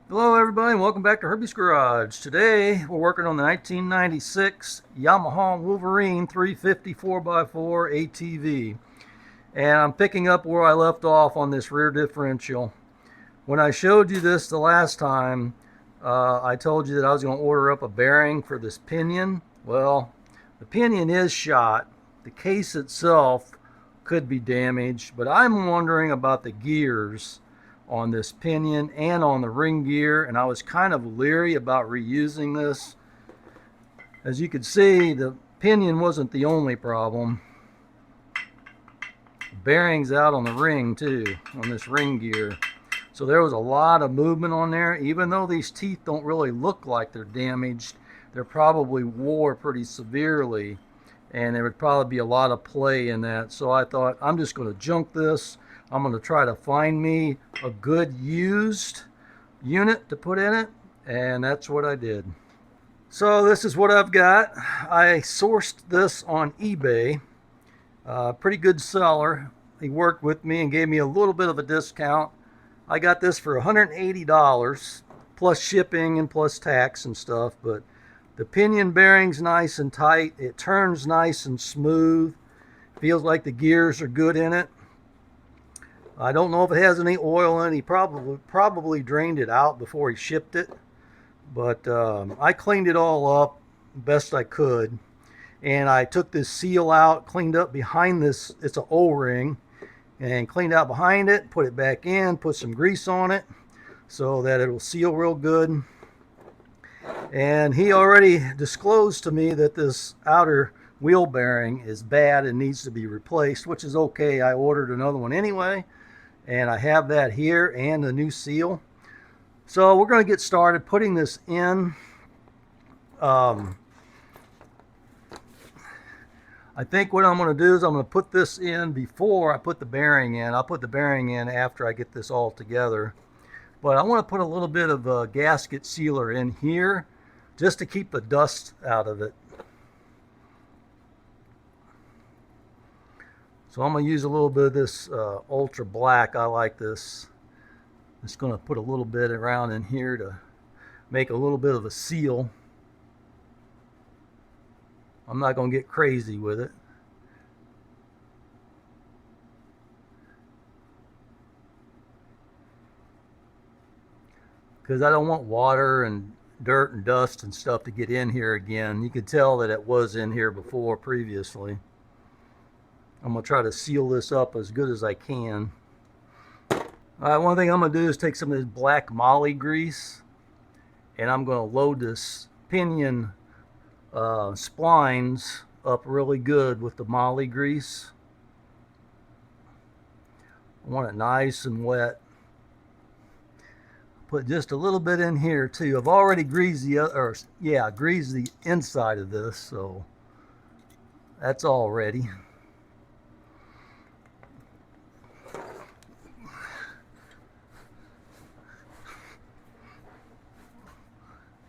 Hello everybody and welcome back to Herbies Garage. Today we're working on the 1996 Yamaha Wolverine 350 4x4 ATV. And I'm picking up where I left off on this rear differential. When I showed you this the last time, I told you that I was going to order up a bearing for this pinion. Well, the pinion is shot. The case itself could be damaged, but I'm wondering about the gears on this pinion and on the ring gear, and I was kind of leery about reusing this. As you can see, the pinion wasn't the only problem. The bearings out on the ring too, on this ring gear. So there was a lot of movement on there. Even though these teeth don't really look like they're damaged, they're probably wore pretty severely, and there would probably be a lot of play in that. So I thought, I'm just going to junk this. I'm going to try to find me a good used unit to put in it, and that's what I did. So this is what I've got. I sourced this on eBay. Pretty good seller. He worked with me and gave me a little bit of a discount. I got this for $180 plus shipping and plus tax and stuff, but the pinion bearing's nice and tight. It turns nice and smooth. Feels like the gears are good in it. I don't know if it has any oil in it. He probably drained it out before he shipped it, but I cleaned it all up best I could, and I took this seal out, cleaned up behind this. It's an O-ring, and cleaned out behind it, put it back in, put some grease on it so that it will seal real good. And he already disclosed to me that this outer wheel bearing is bad and needs to be replaced, which is okay. I ordered another one anyway, and I have that here and the new seal. So we're going to get started putting this in. I think what I'm going to do is I'm going to put this in before I put the bearing in. I'll put the bearing in after I get this all together. But I want to put a little bit of a gasket sealer in here just to keep the dust out of it. So I'm going to use a little bit of this ultra black. I like this. Just going to put a little bit around in here to make a little bit of a seal. I'm not going to get crazy with it. Because I don't want water and dirt and dust and stuff to get in here again. You could tell that it was in here before previously. I'm going to try to seal this up as good as I can. Alright, one thing I'm going to do is take some of this black moly grease, and I'm going to load this pinion splines up really good with the moly grease. I want it nice and wet. Put just a little bit in here too. I've already greased greased the inside of this, so that's all ready.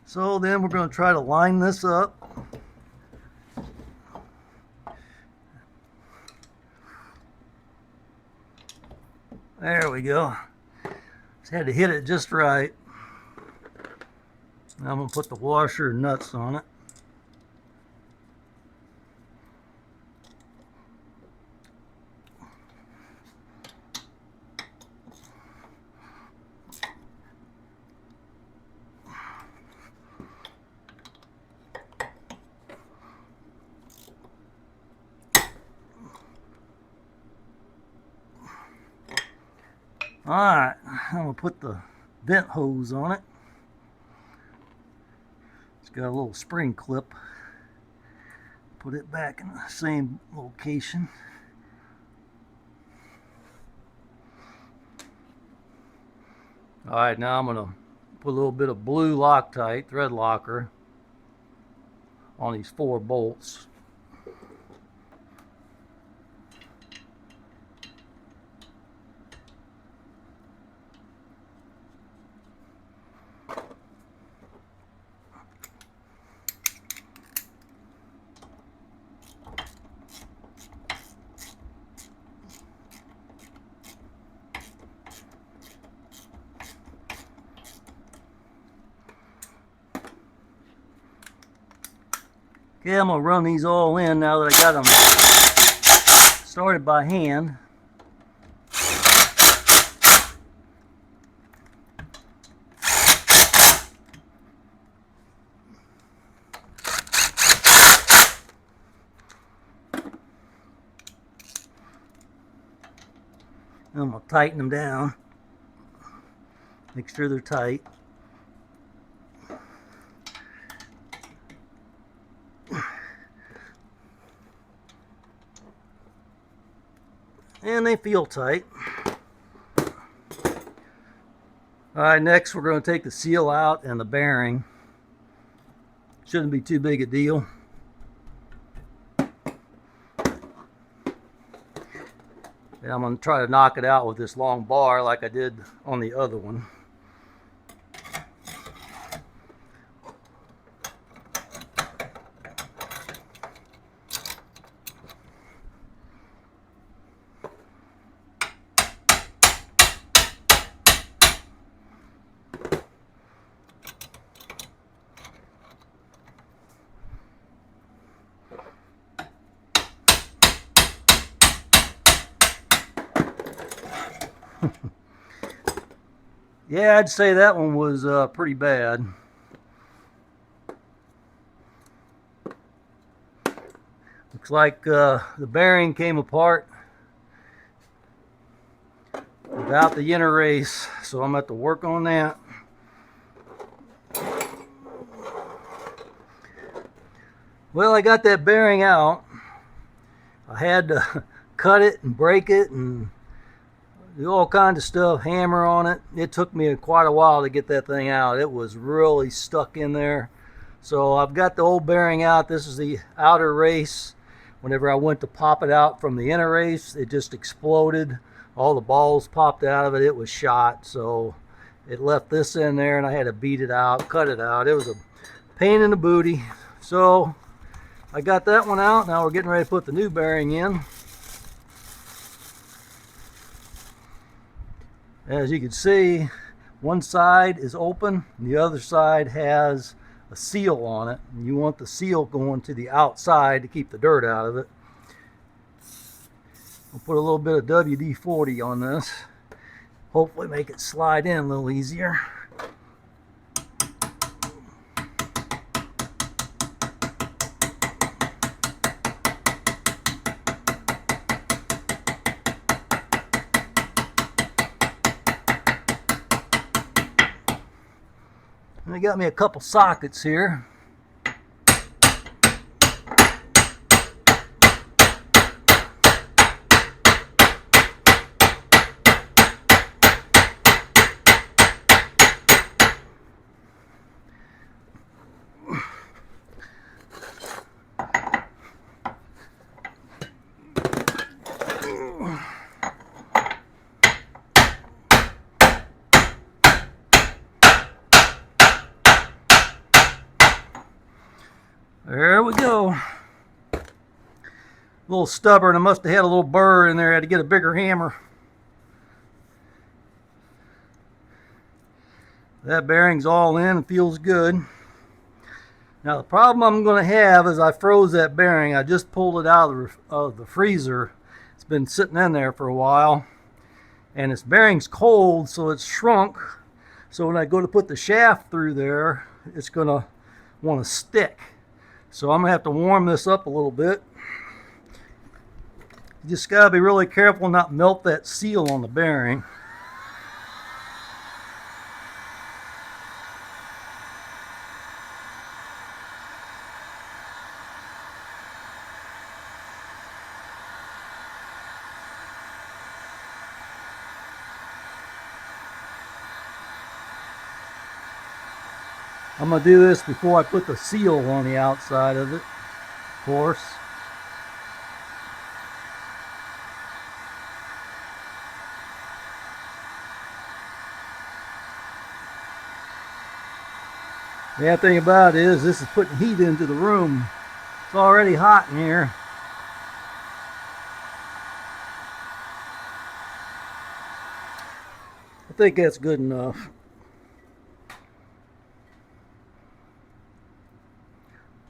So then we're going to try to line this up. There we go. Just had to hit it just right. Now I'm going to put the washer and nuts on it. Alright, I'm going to put the vent hose on it. It's got a little spring clip. Put it back in the same location. Alright, now I'm going to put a little bit of blue Loctite, thread locker, on these 4 bolts. Okay, I'm going to run these all in now that I got them started by hand. I'm going to tighten them down. Make sure they're tight. And they feel tight. Alright, next we're going to take the seal out and the bearing. Shouldn't be too big a deal. And I'm going to try to knock it out with this long bar like I did on the other one. Yeah, I'd say that one was pretty bad. Looks like the bearing came apart without the inner race, so I'm going to have to work on that. Well, I got that bearing out. I had to cut it and break it and do all kinds of stuff, hammer on it. It took me quite a while to get that thing out. It was really stuck in there. So I've got the old bearing out. This is the outer race. Whenever I went to pop it out from the inner race, it just exploded. All the balls popped out of it. It was shot. So it left this in there and I had to beat it out, cut it out. It was a pain in the booty. So I got that one out. Now we're getting ready to put the new bearing in. As you can see, one side is open and the other side has a seal on it. And you want the seal going to the outside to keep the dirt out of it. I'll put a little bit of WD-40 on this. Hopefully make it slide in a little easier. I got me a couple sockets here. There we go. A little stubborn. I must have had a little burr in there. I had to get a bigger hammer. That bearing's all in and feels good. Now the problem I'm going to have is I froze that bearing. I just pulled it out of the freezer. It's been sitting in there for a while. And this bearing's cold, so it's shrunk. So when I go to put the shaft through there, it's going to want to stick. So I'm going to have to warm this up a little bit. You just got to be really careful not to melt that seal on the bearing. I'm going to do this before I put the seal on the outside of it, of course. The bad thing about it is this is putting heat into the room. It's already hot in here. I think that's good enough.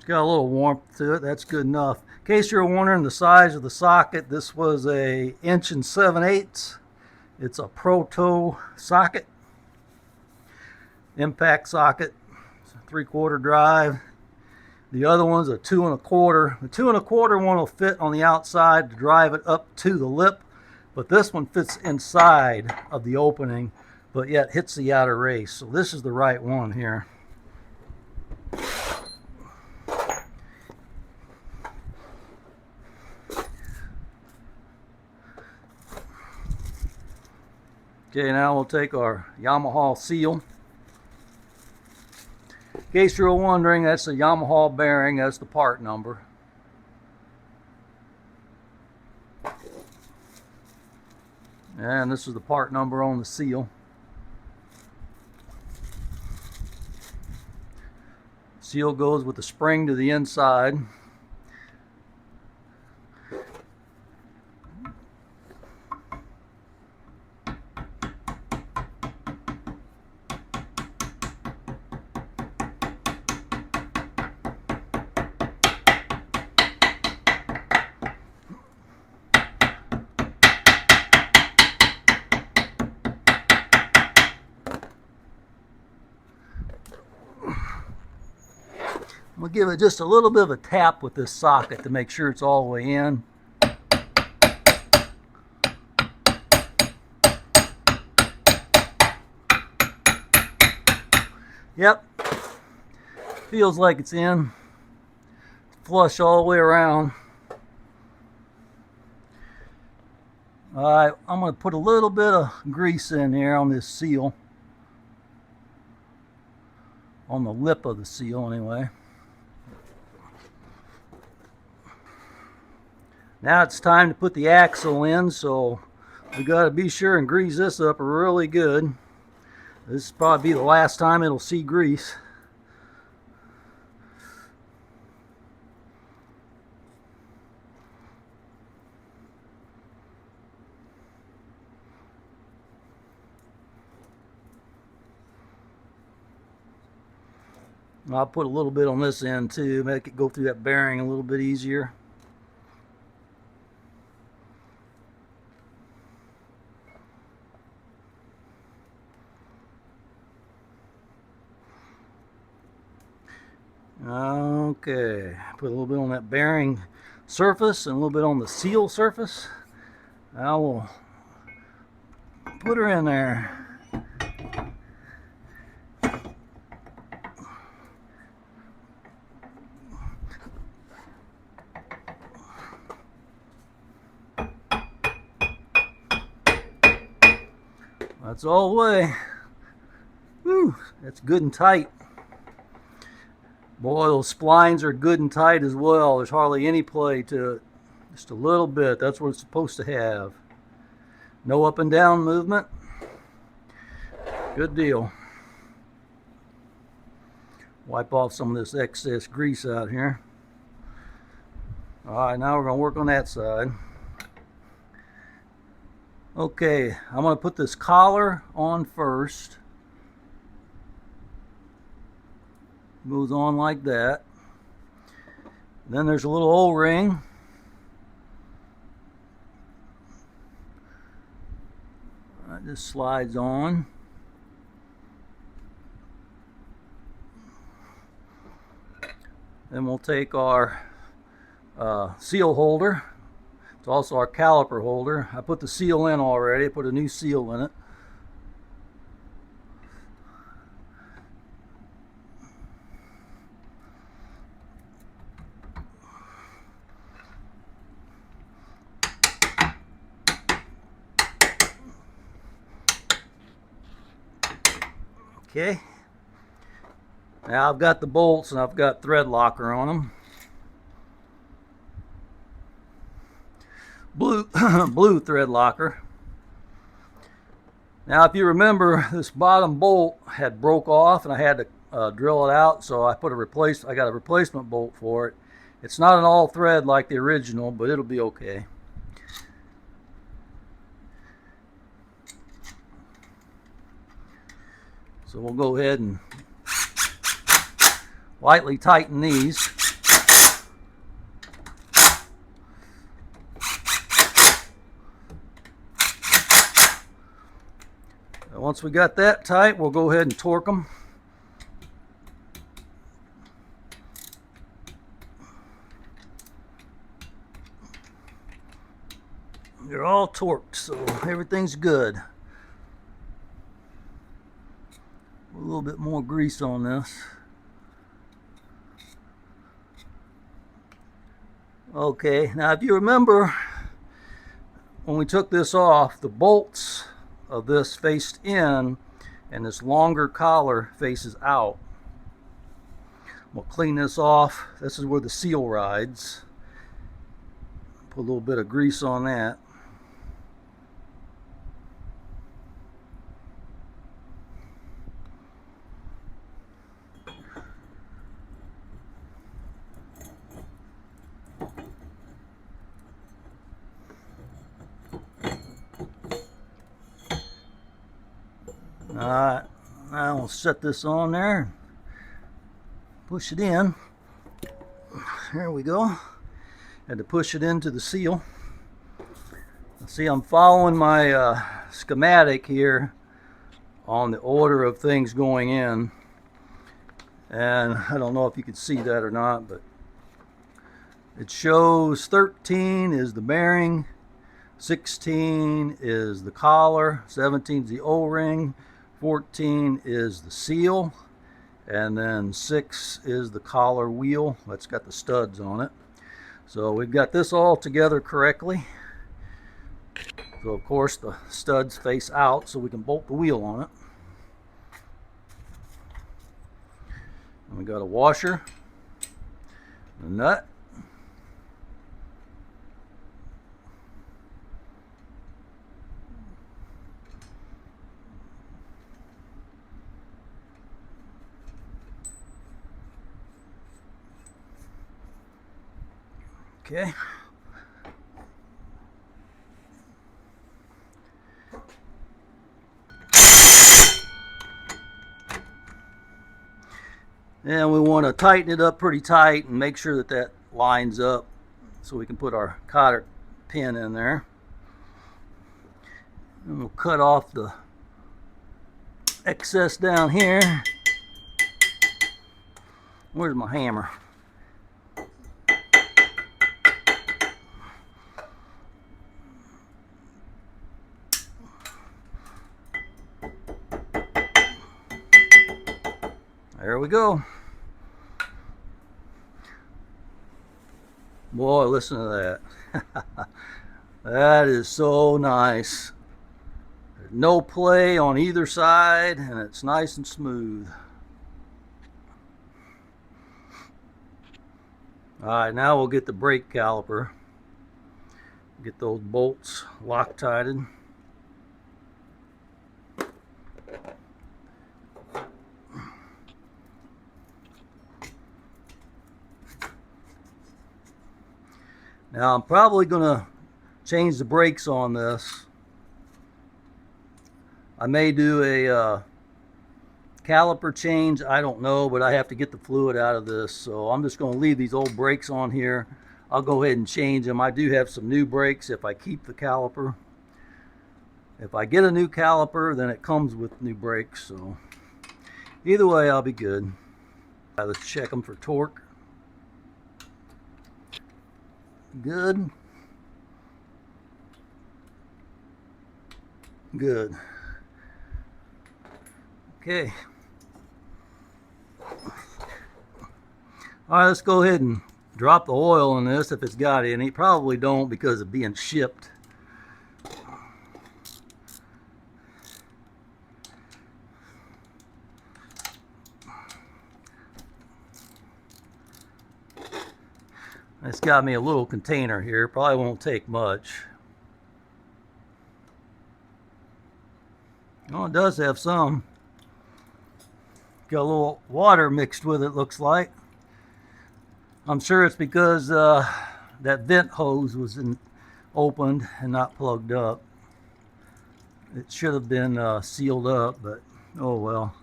It's got a little warmth to it. That's good enough. In case you're wondering the size of the socket, this was a 1 7/8. It's a Proto socket, impact socket, 3/4 drive. The other one's a 2 1/4. The 2 1/4 one will fit on the outside to drive it up to the lip, but this one fits inside of the opening, but yet hits the outer race. So this is the right one here. Okay, now we'll take our Yamaha seal. In case you're wondering, that's the Yamaha bearing, that's the part number. And this is the part number on the seal. Seal goes with the spring to the inside. I'm going to give it just a little bit of a tap with this socket to make sure it's all the way in. Yep, feels like it's in. Flush all the way around. Alright, I'm going to put a little bit of grease in here on this seal. On the lip of the seal anyway. Now it's time to put the axle in, so we got to be sure and grease this up really good. This will probably be the last time it'll see grease. I'll put a little bit on this end too, make it go through that bearing a little bit easier. Okay, put a little bit on that bearing surface and a little bit on the seal surface. I will put her in there. That's all the way. Whew, that's good and tight. Boy, those splines are good and tight as well. There's hardly any play to it. Just a little bit. That's what it's supposed to have. No up and down movement. Good deal. Wipe off some of this excess grease out here. Alright, now we're going to work on that side. Okay, I'm going to put this collar on first. Goes on like that. Then there's a little O-ring. That just slides on. Then we'll take our seal holder. It's also our caliper holder. I put the seal in already. I put a new seal in it. Okay, now I've got the bolts and I've got thread locker on them. Blue thread locker. Now if you remember, this bottom bolt had broke off and I had to drill it out, so I got a replacement bolt for it. It's not an all thread like the original, but it'll be okay. So we'll go ahead and lightly tighten these. Once we got that tight, we'll go ahead and torque them. They're all torqued, so everything's good. A little bit more grease on this. Okay, now if you remember, when we took this off, the bolts of this faced in and this longer collar faces out. We'll clean this off. This is where the seal rides. Put a little bit of grease on that. Alright, now we'll set this on there, push it in. There we go. Had to push it into the seal. See, I'm following my schematic here on the order of things going in, and I don't know if you can see that or not, but it shows 13 is the bearing, 16 is the collar, 17 is the O-ring, 14 is the seal, and then 6 is the collar wheel. That's got the studs on it. So we've got this all together correctly. So of course the studs face out so we can bolt the wheel on it. And we got a washer, a nut, okay. And we want to tighten it up pretty tight and make sure that that lines up so we can put our cotter pin in there. And we'll cut off the excess down here. Where's my hammer? There we go. Boy, listen to that. That is so nice. There's no play on either side, and it's nice and smooth. Alright, now we'll get the brake caliper. Get those bolts Loctited. Now I'm probably going to change the brakes on this. I may do a caliper change, I don't know, but I have to get the fluid out of this, so I'm just going to leave these old brakes on here. I'll go ahead and change them. I do have some new brakes if I keep the caliper. If I get a new caliper, then it comes with new brakes, so either way I'll be good. Let's check them for torque. Good. Good. Okay. Alright, let's go ahead and drop the oil in this if it's got any. Probably don't because of being shipped. It's got me a little container here. Probably won't take much. Oh, it does have some. Got a little water mixed with it, looks like. I'm sure it's because that vent hose was opened and not plugged up. It should have been sealed up, but oh well.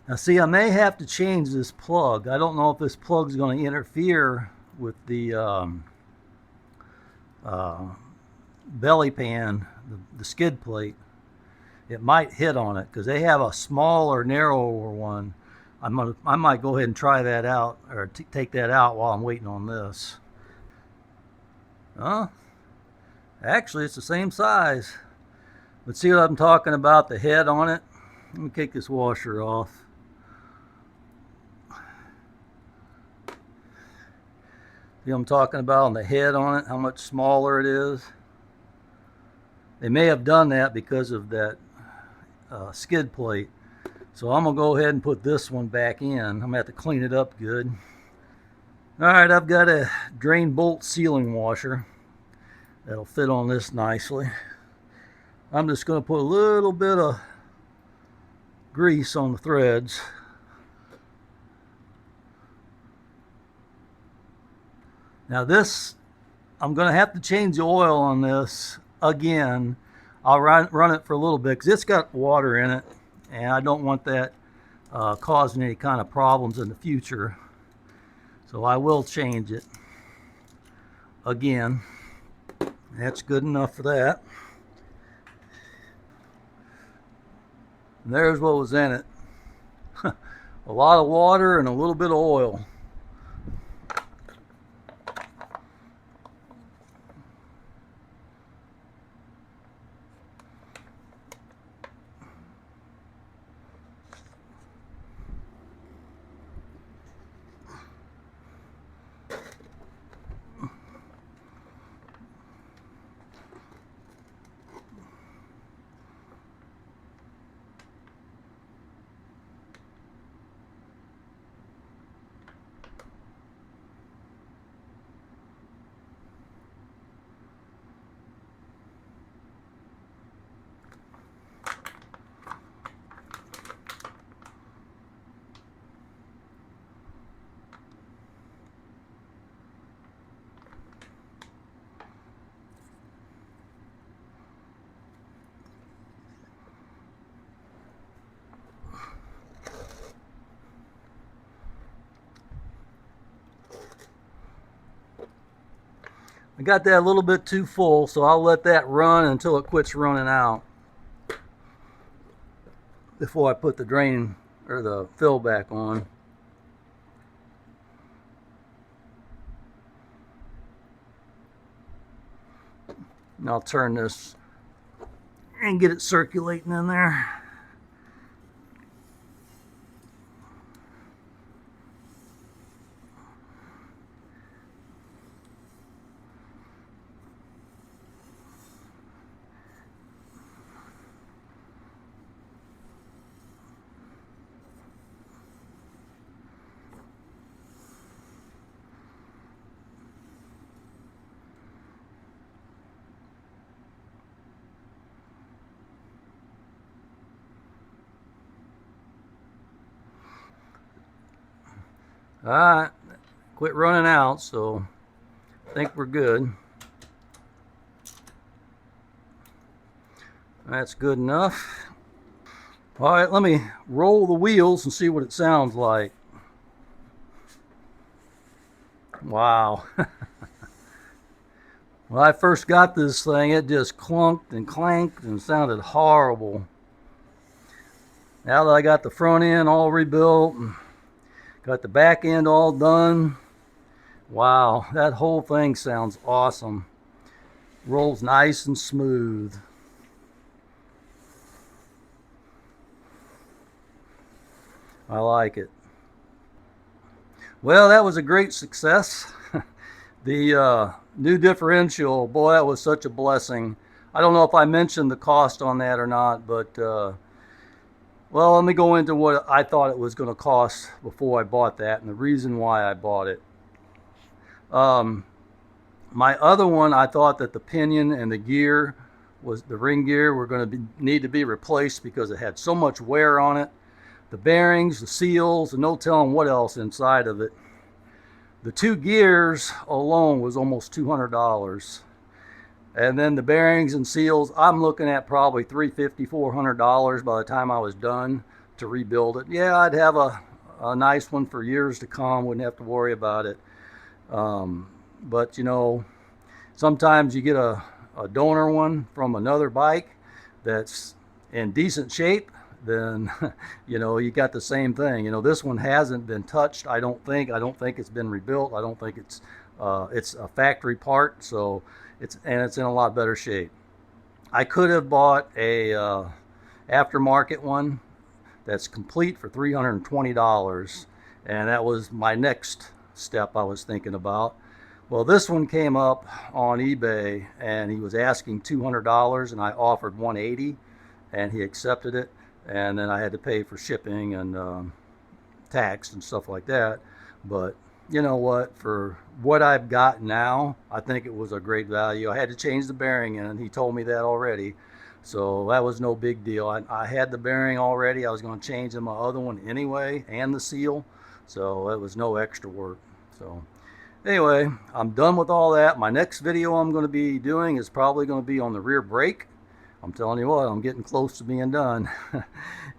Now see, I may have to change this plug. I don't know if this plug is going to interfere with the belly pan, the skid plate. it might hit on it because they have a smaller, narrower one. I might go ahead and try that out, or take that out while I'm waiting on this. Actually, it's the same size. But see what I'm talking about, the head on it? Let me take this washer off. See what I'm talking about on the head on it, how much smaller it is? They may have done that because of that skid plate. So I'm gonna go ahead and put this one back in. I'm gonna have to clean it up good. All right, I've got a drain bolt sealing washer that'll fit on this nicely. I'm just gonna put a little bit of grease on the threads. Now this, I'm gonna have to change the oil on this again. I'll run it for a little bit because it's got water in it, and I don't want that causing any kind of problems in the future. So I will change it again. That's good enough for that. And there's what was in it. A lot of water and a little bit of oil. I got that a little bit too full, so I'll let that run until it quits running out before I put the drain or the fill back on. And I'll turn this and get it circulating in there. All right, quit running out, so I think we're good. That's good enough. All right, let me roll the wheels and see what it sounds like. Wow. When I first got this thing, it just clunked and clanked and sounded horrible. Now that I got the front end all rebuilt and got the back end all done, wow, that whole thing sounds awesome. Rolls nice and smooth. I like it. Well, that was a great success. The new differential, boy, that was such a blessing. I don't know if I mentioned the cost on that or not, but well, let me go into what I thought it was going to cost before I bought that and the reason why I bought it. My other one, I thought that the pinion and the gear, the ring gear, were going to need to be replaced because it had so much wear on it. The bearings, the seals, and no telling what else inside of it. The two gears alone was almost $200. And then the bearings and seals, I'm looking at probably $350, $400 by the time I was done to rebuild it. Yeah, I'd have a nice one for years to come, wouldn't have to worry about it. But you know, sometimes you get a donor one from another bike that's in decent shape, then you know, you got the same thing. You know, this one hasn't been touched. I don't think it's been rebuilt. I don't think it's a factory part, so it's in a lot better shape. I could have bought a aftermarket one that's complete for $320, and that was my next step I was thinking about. Well, this one came up on eBay, and he was asking $200, and I offered $180, and he accepted it. And then I had to pay for shipping and tax and stuff like that. But you know what? For what I've got now, I think it was a great value. I had to change the bearing in, and he told me that already. So that was no big deal. I had the bearing already. I was going to change in my other one anyway, and the seal. So it was no extra work. So anyway, I'm done with all that. My next video I'm going to be doing is probably going to be on the rear brake. I'm telling you what, I'm getting close to being done.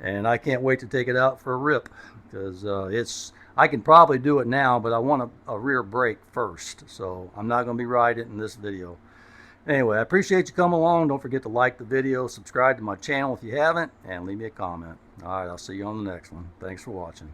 And I can't wait to take it out for a rip, because I can probably do it now, but I want a rear brake first. So I'm not going to be riding it in this video. Anyway, I appreciate you coming along. Don't forget to like the video, subscribe to my channel if you haven't, and leave me a comment. All right, I'll see you on the next one. Thanks for watching.